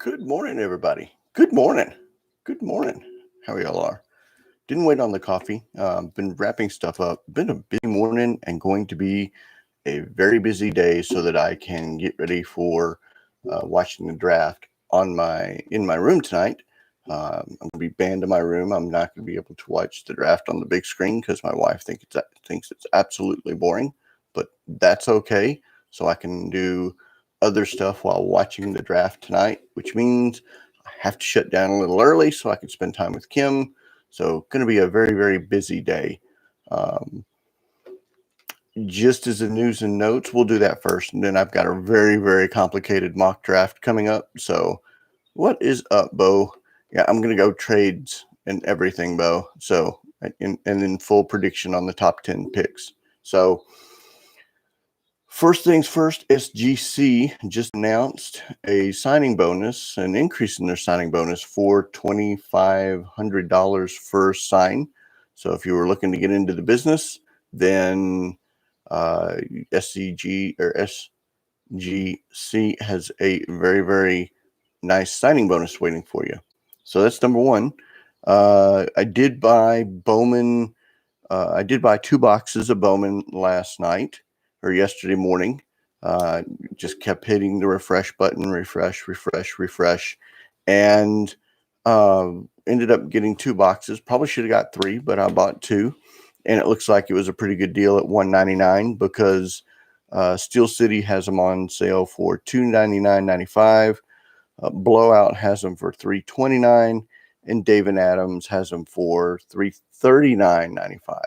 Good morning, everybody. Good morning. Good morning. How y'all are? Didn't wait on the coffee. Been wrapping stuff up. Been a busy morning and going to be a very busy day so that I can get ready for watching the draft on my in my room tonight. I'm gonna be banned in my room. I'm not gonna be able to watch the draft on the big screen because my wife thinks it's absolutely boring. But that's okay. So I can do other stuff while watching the draft tonight, which means I have to shut down a little early so I can spend time with Kim. So going to be a very, very busy day. Um, just as the news and notes, we'll do that first. And then I've got a very, very complicated mock draft coming up. So what is up, Bo? Yeah, I'm going to go trades and everything, Bo. So, and then full prediction on the top 10 picks. So, first things first, SGC just announced a signing bonus, an increase in their signing bonus for $2,500 first sign. So if you were looking to get into the business, then SCG or SGC has a very, very nice signing bonus waiting for you. So that's number one. I did buy Bowman. I did buy 2 boxes of Bowman last night or yesterday morning. Just kept hitting the refresh button, refresh, and ended up getting 2 boxes. Probably should have got 3, but I bought 2, and it looks like it was a pretty good deal at $199 because Steel City has them on sale for $299.95. Blowout has them for $329, and Dave and Adams has them for $339.95.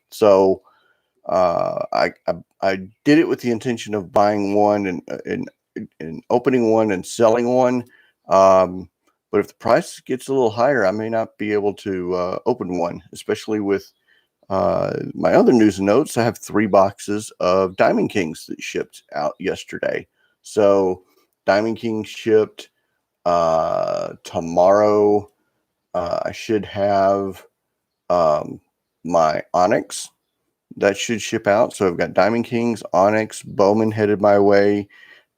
So I did it with the intention of buying one and opening one and selling one. But if the price gets a little higher, I may not be able to open one, especially with my other news and notes. I have 3 boxes of Diamond Kings that shipped out yesterday. So Diamond Kings shipped tomorrow. I should have my Onyx that should ship out. So I've got Diamond Kings, Onyx, Bowman headed my way,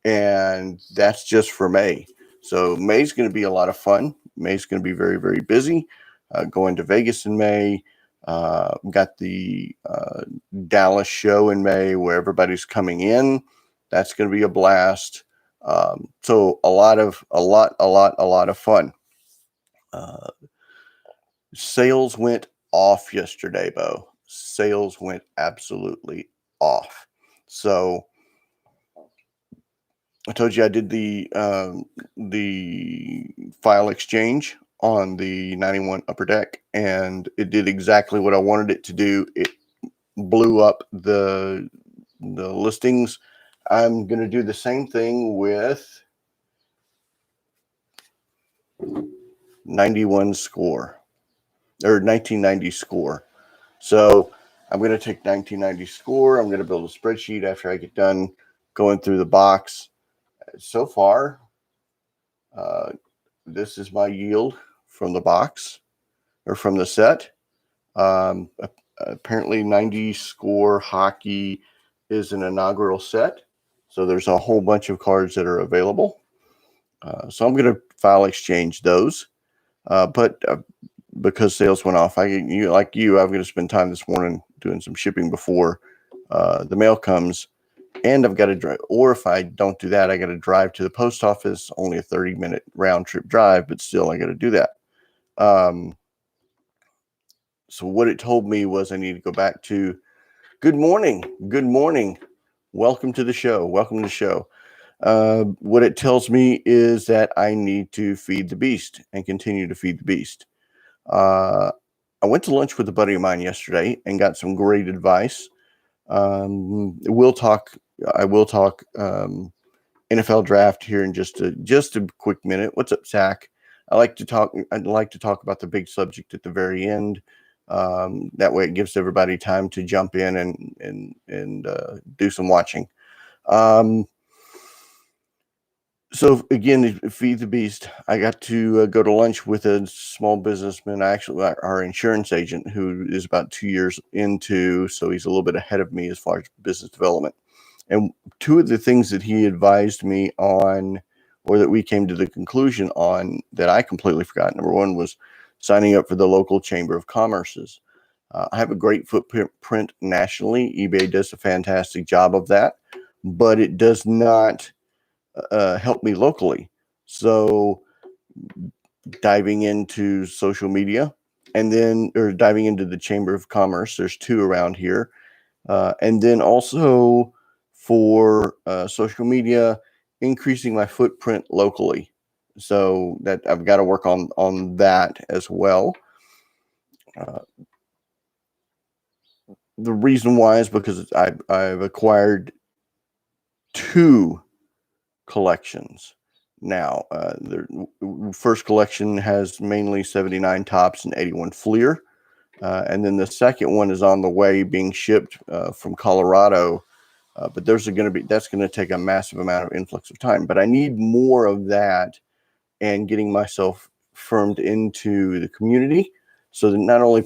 and that's just for May. So May's going to be a lot of fun. May's going to be very, very busy. Going to Vegas in May. Got the Dallas show in May where everybody's coming in. That's going to be a blast. So a lot of fun. Sales went off yesterday, Bo. Sales went absolutely off. So I told you I did the file exchange on the 91 Upper Deck, and it did exactly what I wanted it to do. It blew up the listings. I'm going to do the same thing with 91 score or 1990 score. So I'm going to take 1990 score. I'm going to build a spreadsheet after I get done going through the box. So far, this is my yield from the box or from the set. Apparently 90 score hockey is an inaugural set. So there's a whole bunch of cards that are available. So I'm going to file exchange those. But because sales went off, I'm going to spend time this morning doing some shipping before the mail comes. And I've got to drive, or if I don't do that, I got to drive to the post office. Only a 30-minute round trip drive, but still I got to do that. So what it told me was I need to go back to good morning. Welcome to the show. What it tells me is that I need to feed the beast and continue to feed the beast. I went to lunch with a buddy of mine yesterday and got some great advice. I will talk NFL draft here in just a quick minute. What's up, Zach? I'd like to talk about the big subject at the very end. That way it gives everybody time to jump in and do some watching. So again, feed the beast. I got to go to lunch with a small businessman, our insurance agent, who is about 2 years into, so he's a little bit ahead of me as far as business development. And 2 of the things that he advised me on or that we came to the conclusion on that I completely forgot. Number one was signing up for the local Chamber of Commerce's. I have a great footprint nationally. eBay does a fantastic job of that, but it does not help me locally. So diving into social media and then, or diving into the Chamber of Commerce, there's two around here. And then also for social media, increasing my footprint locally. So that I've got to work on that as well. The reason why is because I've acquired 2 collections now. The first collection has mainly 79 Topps and 81 Fleer. And then the second one is on the way, being shipped from Colorado. But that's going to take a massive amount of influx of time. But I need more of that and getting myself firmed into the community, so that not only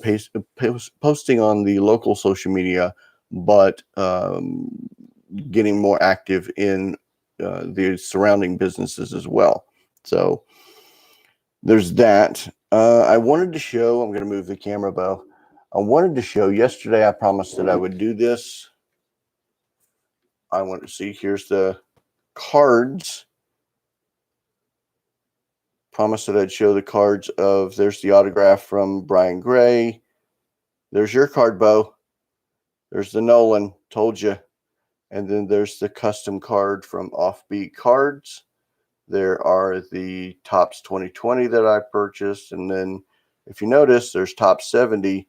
posting on the local social media, but getting more active in the surrounding businesses as well. So there's that. I wanted to show, I'm going to move the camera, Bo. I wanted to show yesterday, I promised that I would do this. I want to see, here's the cards. Promised that I'd show the cards of, there's the autograph from Brian Gray. There's your card, Bo. There's the Nolan, told you. And then there's the custom card from Offbeat Cards. There are the Topps 2020 that I purchased. And then if you notice, there's Topps 70,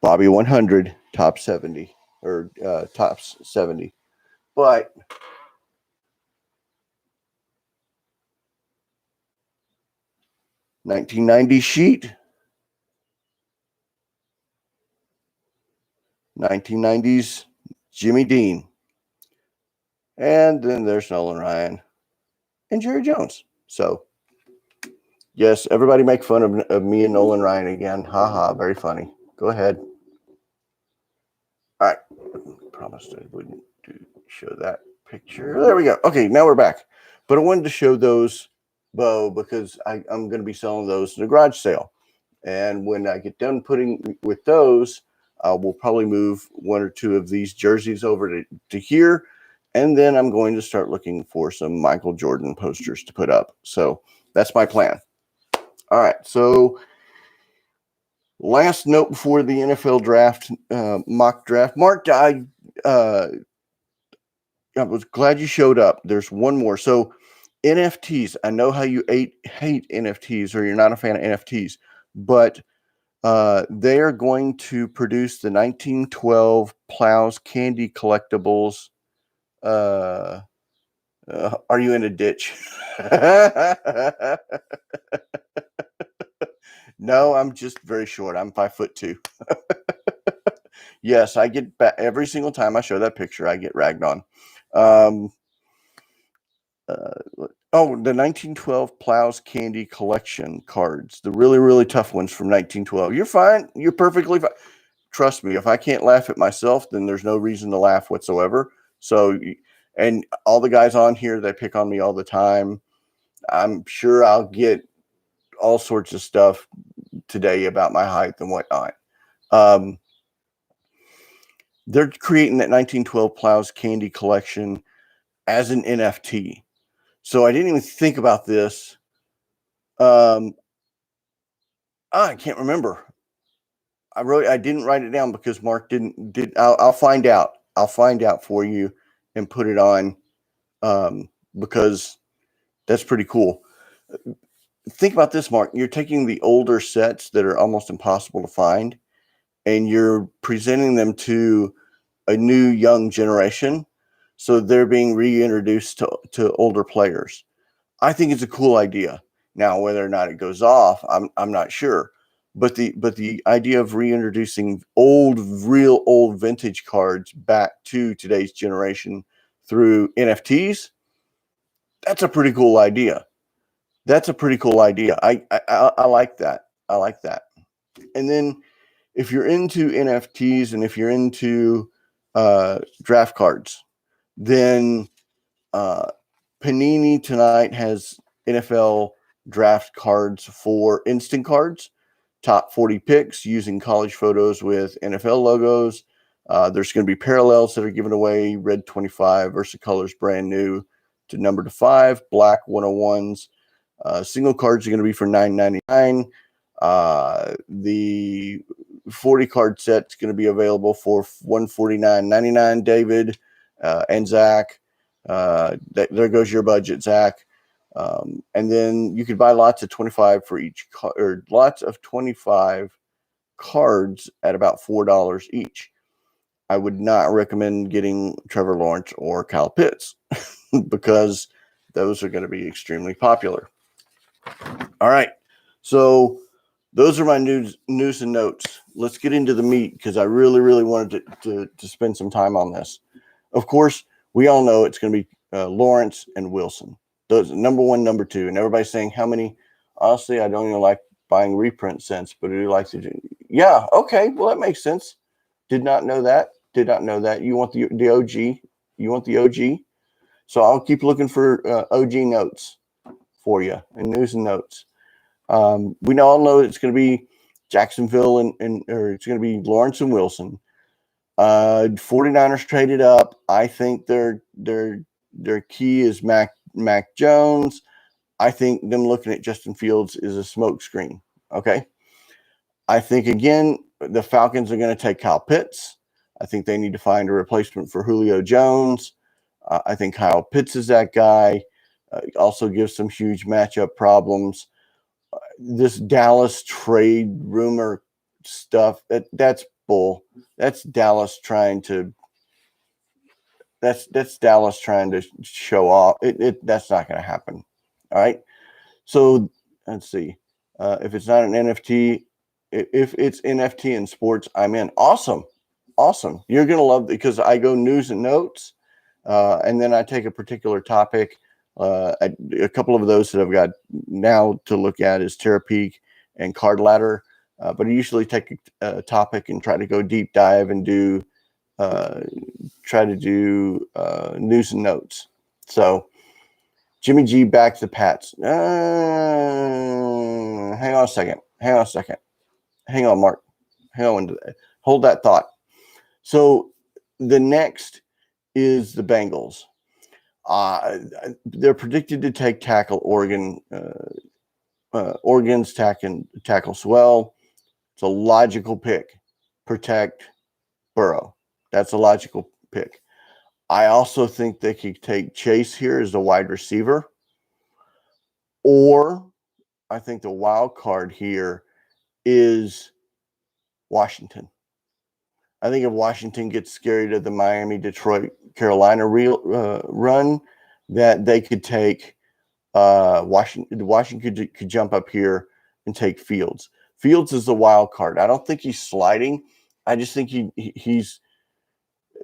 Bobby 100, Topps 70, or Topps 70. But $19.90 sheet, 1990s Jimmy Dean. And then there's Nolan Ryan and Jerry Jones. So, yes, everybody make fun of me and Nolan Ryan again. Haha, very funny. Go ahead. All right. Promised I wouldn't show that picture. There we go. Okay, now we're back. But I wanted to show those, Bo, because I'm going to be selling those in a garage sale. And when I get done putting with those, we'll probably move 1 or 2 of these jerseys over to here. And then I'm going to start looking for some Michael Jordan posters to put up. So that's my plan. All right. So last note before the NFL draft, mock draft. Mark, I was glad you showed up. There's one more. So NFTs, I know how you hate NFTs, or you're not a fan of NFTs, but they are going to produce the 1912 Plows Candy Collectibles. Are you in a ditch? No, I'm just very short. I'm 5'2". Yes, I get back every single time I show that picture. I get ragged on. The 1912 Plows Candy Collection cards, the really, really tough ones from 1912. You're fine. You're perfectly fine. Trust me, if I can't laugh at myself, then there's no reason to laugh whatsoever. So, and all the guys on here that pick on me all the time, I'm sure I'll get all sorts of stuff today about my height and whatnot. They're creating that 1912 Plows Candy Collection as an NFT. So I didn't even think about this. I can't remember. I didn't write it down because Mark did. I'll find out. I'll find out for you and put it on, because that's pretty cool. Think about this, Mark. You're taking the older sets that are almost impossible to find, and you're presenting them to a new young generation. So they're being reintroduced to older players. I think it's a cool idea. Now, whether or not it goes off, I'm not sure. But the idea of reintroducing real old vintage cards back to today's generation through NFTs, that's a pretty cool idea. That's a pretty cool idea. I like that. I like that. And then if you're into NFTs and if you're into draft cards, then Panini tonight has NFL draft cards for instant cards, top 40 picks using college photos with NFL logos. There's going to be parallels that are given away, red 25, Versacolors brand new to number to 5, black 101s. Single cards are going to be for $9.99. The 40 card set is going to be available for $149.99. David and Zach, there goes your budget, Zach. And then you could buy lots of 25 for each or lots of 25 cards at about $4 each. I would not recommend getting Trevor Lawrence or Kyle Pitts because those are going to be extremely popular. All right. So those are my news and notes. Let's get into the meat because I really, really wanted to spend some time on this. Of course, we all know it's going to be Lawrence and Wilson. Those number 1, number 2. And everybody's saying how many. Honestly, I don't even like buying reprint cents, but I do like to do. Yeah. Okay. Well, that makes sense. Did not know that. You want the OG. You want the OG. So I'll keep looking for OG notes for you and news and notes. We all know it's going to be Jacksonville or it's going to be Lawrence and Wilson. 49ers traded up. I think their key is Mac Jones. I think them looking at Justin Fields is a smokescreen. Okay. I think again the Falcons are going to take Kyle Pitts. I think they need to find a replacement for Julio Jones. I think Kyle Pitts is that guy. Also gives some huge matchup problems. This Dallas trade rumor stuff, that's bull. That's Dallas trying to show off. That's not going to happen. All right. So let's see. If it's not an NFT, if it's NFT in sports, I'm in. Awesome. You're going to love it because I go news and notes, and then I take a particular topic. A couple of those that I've got now to look at is Terapeak and Card Ladder. But I usually take a topic and try to go deep dive and do news and notes. So Jimmy G backs the Pats. Hang on a second. Hang on, Mark. Hold that thought. So the next is the Bengals. They're predicted to take tackle Oregon. Oregon's tackle Swell. It's a logical pick. Protect Burrow. That's a logical pick. I also think they could take Chase here as the wide receiver. Or I think the wild card here is Washington. I think if Washington gets scared of the Miami, Detroit, Carolina run, that they could take Washington. Washington could jump up here and take Fields. Fields is the wild card. I don't think he's sliding. I just think he's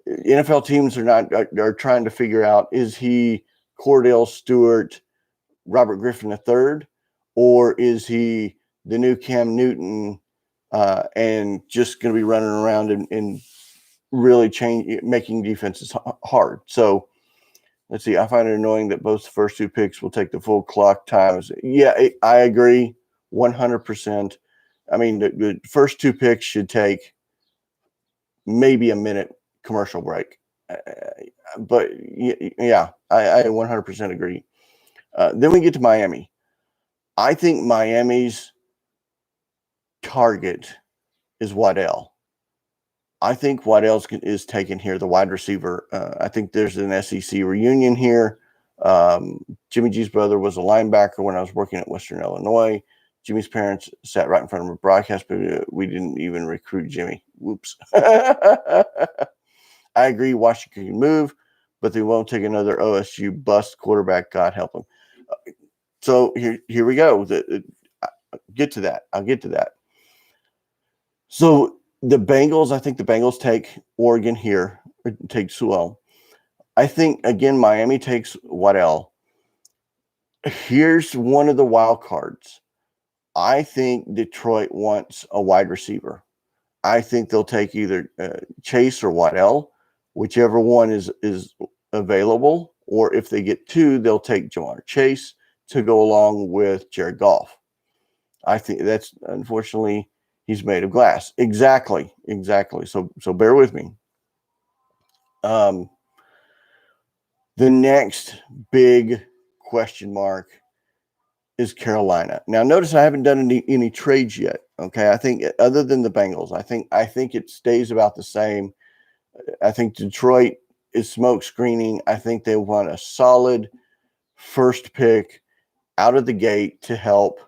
NFL teams are trying to figure out, is he Cordell Stewart, Robert Griffin III, or is he the new Cam Newton and just going to be running around and really making defenses hard. So let's see. I find it annoying that both the first 2 picks will take the full clock times. Yeah, I agree 100%. I mean, the first 2 picks should take maybe a minute commercial break. But yeah, I 100% agree. Then we get to Miami. I think Miami's target is Waddell. I think Waddell is taken here, the wide receiver. I think there's an SEC reunion here. Jimmy G's brother was a linebacker when I was working at Western Illinois. Jimmy's parents sat right in front of a broadcast, but we didn't even recruit Jimmy. Whoops. I agree Washington can move, but they won't take another OSU bust quarterback. God help them. So here we go. I'll get to that. So the Bengals, I think the Bengals take Oregon here, or take Sewell. I think, again, Miami takes Waddell. Here's one of the wild cards. I think Detroit wants a wide receiver. I think they'll take either Chase or Waddell, whichever one is available, or if they get 2, they'll take Ja'Marr Chase to go along with Jared Goff. I think that's, unfortunately, he's made of glass. Exactly. So bear with me. The next big question mark is Carolina. Now, notice I haven't done any trades yet. Okay, I think other than the Bengals, I think it stays about the same. I think Detroit is smoke screening. I think they want a solid first pick out of the gate to help,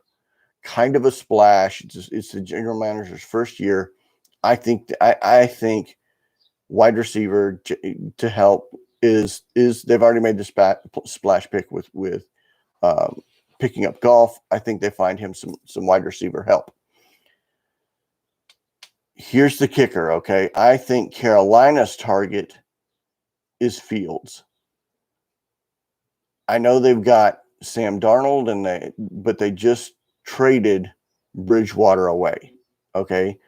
kind of a splash. It's the general manager's first year. I think wide receiver to help is they've already made the splash pick with picking up Goff. I think they find him some wide receiver help. Here's the kicker, okay? I think Carolina's target is Fields. I know they've got Sam Darnold, but they just traded Bridgewater away, okay?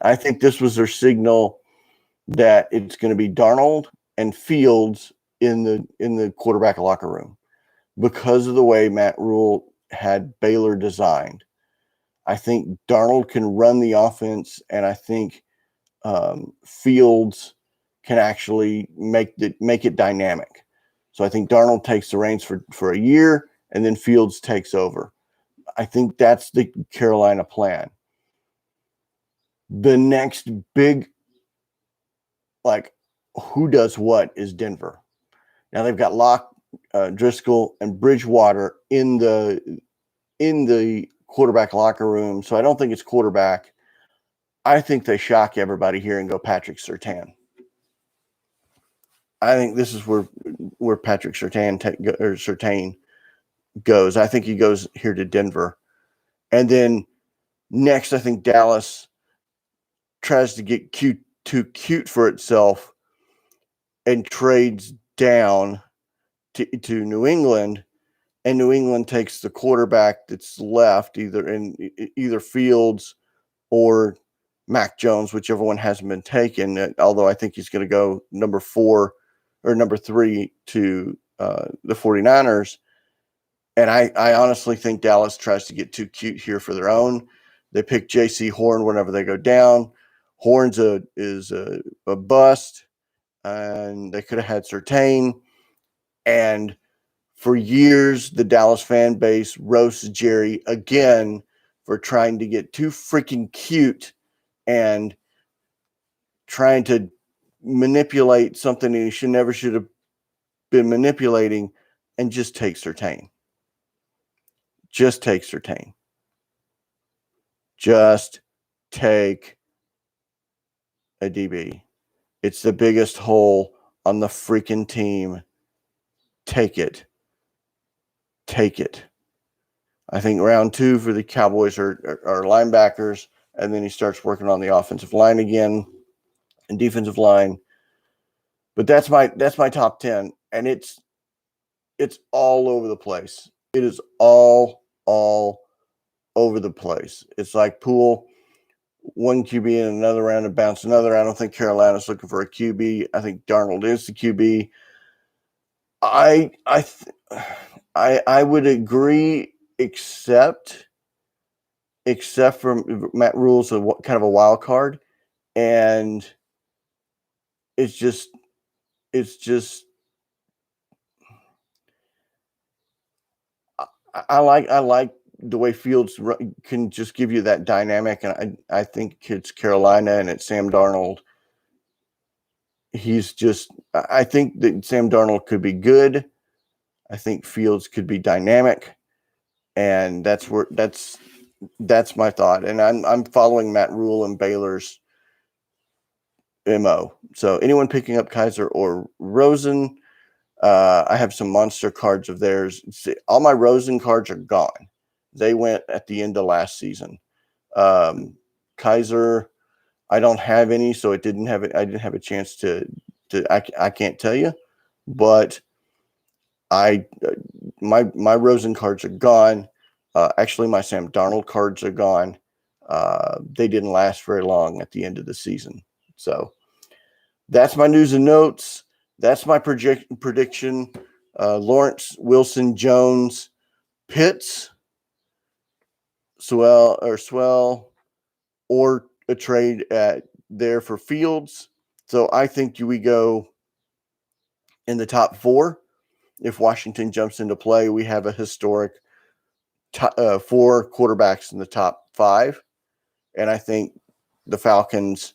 I think this was their signal that it's going to be Darnold and Fields in the quarterback locker room because of the way Matt Rule had Baylor designed. I think Darnold can run the offense, and I think Fields can actually make it dynamic. So I think Darnold takes the reins for a year, and then Fields takes over. I think that's the Carolina plan. The next big, who does what, is Denver. Now they've got Locke, Driscoll, and Bridgewater in the quarterback locker room, so I don't think it's quarterback. I think they shock everybody here and go Patrick Surtain. I think this is where Patrick Surtain goes. I think he goes here to Denver. And then next, I think Dallas tries to get too cute for itself and trades down to New England, and New England takes the quarterback that's left, either Fields or Mac Jones, whichever one hasn't been taken, although I think he's going to go number 4 or number 3 to the 49ers. And I honestly think Dallas tries to get too cute here for their own. They pick J.C. Horn whenever they go down. Horn's is a bust, and they could have had Surtain. And for years, the Dallas fan base roasts Jerry again for trying to get too freaking cute and trying to manipulate something he should have been manipulating, and just take Surtain. Just take Surtain. Just take a DB. It's the biggest hole on the freaking team. Take it. Take it. I think round 2 for the Cowboys are linebackers, and then he starts working on the offensive line again and defensive line. But that's my top 10, and it's all over the place. It is all over the place. It's like pool, one QB in another round and bounce another. I don't think Carolina's looking for a QB. I think Darnold is the QB. I would agree, except for Matt Rule's kind of a wild card, and it's just I like the way Fields can just give you that dynamic, and I think it's Carolina and it's Sam Darnold. I think that Sam Darnold could be good. I think Fields could be dynamic, and that's my thought. And I'm following Matt Rule and Baylor's MO. So anyone picking up Kizer or Rosen, I have some monster cards of theirs. See, all my Rosen cards are gone. They went at the end of last season. Kizer, I don't have any, so I didn't have a chance to I can't tell you, but my Rosen cards are gone. Actually, my Sam Darnold cards are gone. They didn't last very long at the end of the season. So that's my news and notes. That's my prediction Lawrence, Wilson, Jones, Pitts, Swell, or a trade at there for Fields. So I think we go in the top 4. If Washington jumps into play, we have a historic 4 quarterbacks in the top 5. And I think the Falcons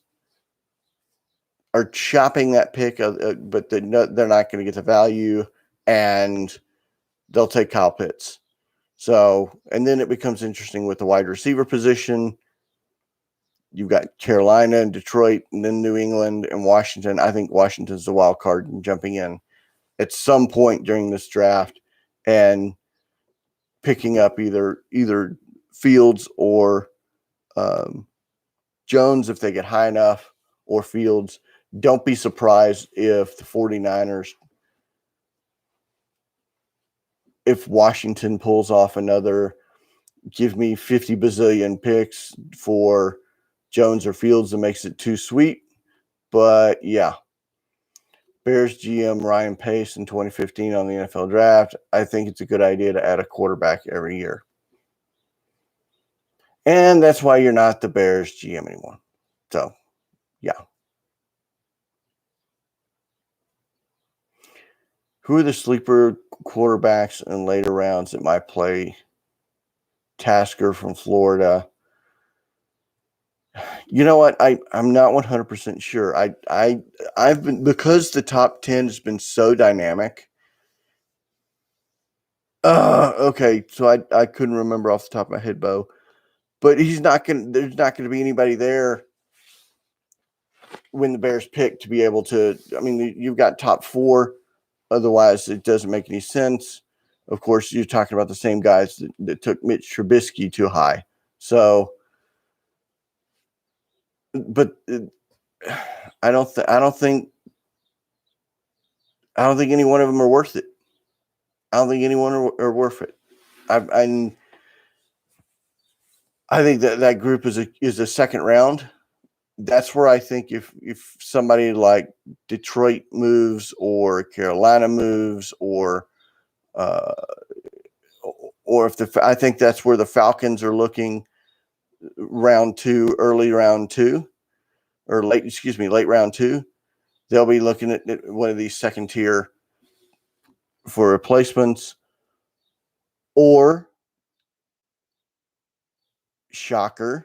are chopping that pick, but they're not going to get the value, and they'll take Kyle Pitts. So, and then it becomes interesting with the wide receiver position. You've got Carolina and Detroit, and then New England and Washington. I think Washington's the wild card and jumping in at some point during this draft and picking up either Fields or Jones if they get high enough, or Fields. Don't be surprised if the 49ers, if Washington pulls off another, give me 50 bazillion picks for Jones or Fields, that makes it too sweet. But yeah, Bears GM Ryan Pace in 2015 on the NFL draft. I think it's a good idea to add a quarterback every year. And that's why you're not the Bears GM anymore. So, yeah. Who are the sleeper quarterbacks in later rounds that might play? Tasker from Florida. You know what? I'm not 100% sure. I've been, because the top 10 has been so dynamic. Okay, so I couldn't remember off the top of my head, Bo. But there's not going to be anybody there when the Bears pick to be able to. I mean, you've got top 4. Otherwise, it doesn't make any sense. Of course, you're talking about the same guys that took Mitch Trubisky too high. So, but I don't think any one of them are worth it. I don't think anyone are worth it. I think that group is a second round. That's where I think if somebody like Detroit moves, or Carolina moves, or if I think that's where the Falcons are looking, round 2, early round 2, or late round 2. They'll be looking at one of these second tier for replacements, or shocker,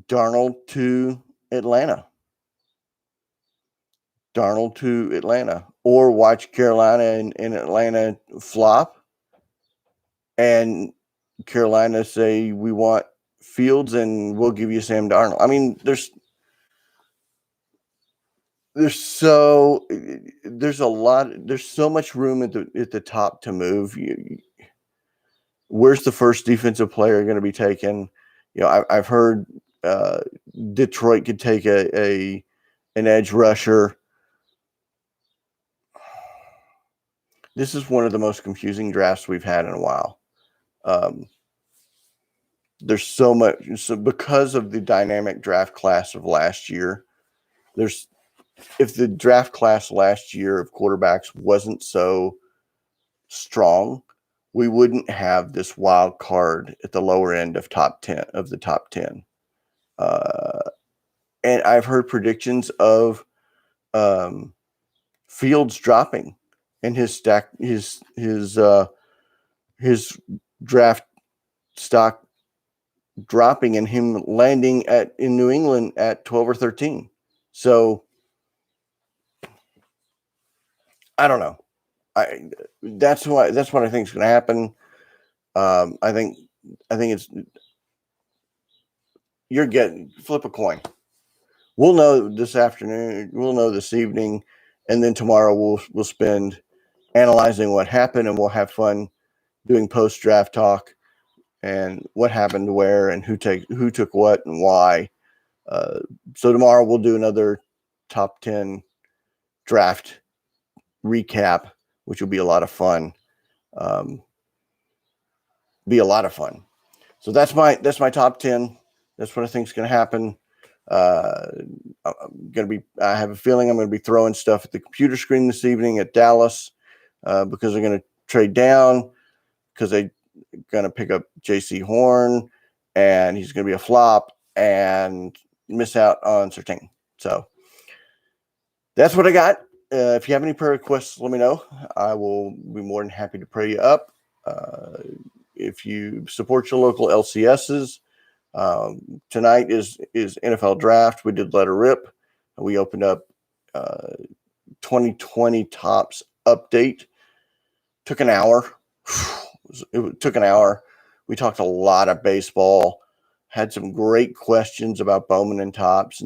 Darnold to Atlanta, or watch Carolina and Atlanta flop, and Carolina say, we want Fields and we'll give you Sam Darnold. I mean, there's so much room at the top to move. Where's the first defensive player going to be taken? You know, I've heard Detroit could take an edge rusher. This is one of the most confusing drafts we've had in a while. There's so much, because of the dynamic draft class of last year. If the draft class last year of quarterbacks wasn't so strong, we wouldn't have this wild card at the lower end of the top 10. And I've heard predictions of Fields dropping, and his draft stock dropping, and him landing in New England at 12 or 13. So I don't know. That's what I think is going to happen. I think it's, flip a coin. We'll know this afternoon. We'll know this evening, and then tomorrow we'll spend analyzing what happened, and we'll have fun doing post draft talk and what happened where, and who took what and why. So tomorrow we'll do another top 10 draft recap, which will be a lot of fun. So that's my top 10. That's what I think is going to happen. I have a feeling I'm going to be throwing stuff at the computer screen this evening at Dallas. because they're going to trade down because they're going to pick up J.C. Horn, and he's going to be a flop and miss out on Surtain. So that's what I got. If you have any prayer requests, let me know. I will be more than happy to pray you up. If you support your local LCSs, tonight is NFL draft. We did let her rip. We opened up 2020 Tops update. Took an hour. It took an hour. We talked a lot of baseball. Had some great questions about Bowman and Tops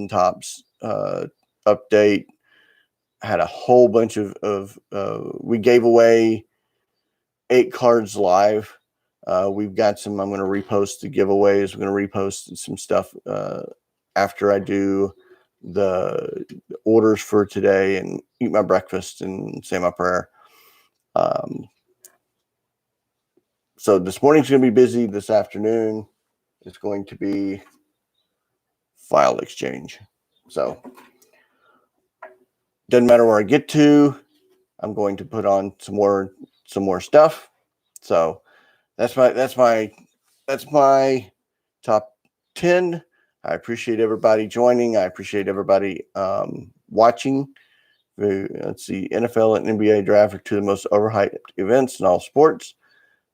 update. Had a whole bunch of we gave away 8 cards live. We've got some. I'm going to repost the giveaways. We're going to repost some stuff after I do the orders for today and eat my breakfast and say my prayer. So this morning's going to be busy. This afternoon it's going to be file exchange. So doesn't matter where I get to, I'm going to put on some more stuff. So that's my top 10. I appreciate everybody joining. I appreciate everybody watching. Let's see, NFL and NBA draft are 2 of the most overhyped events in all sports.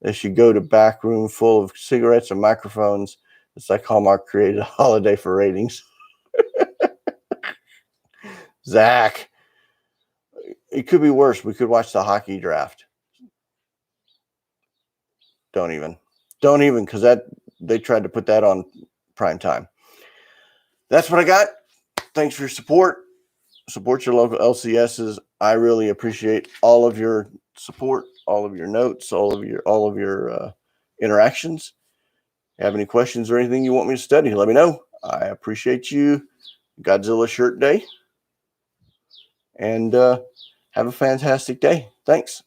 They should go to back room full of cigarettes and microphones. It's like Hallmark created a holiday for ratings. Zach, it could be worse. We could watch the hockey draft. Don't even, because they tried to put that on prime time. That's what I got. Thanks for your support. Support your local LCSs. I really appreciate all of your support, all of your notes, all of your interactions. Have any questions or anything you want me to study, let me know. I appreciate you. Godzilla shirt day. And have a fantastic day. Thanks.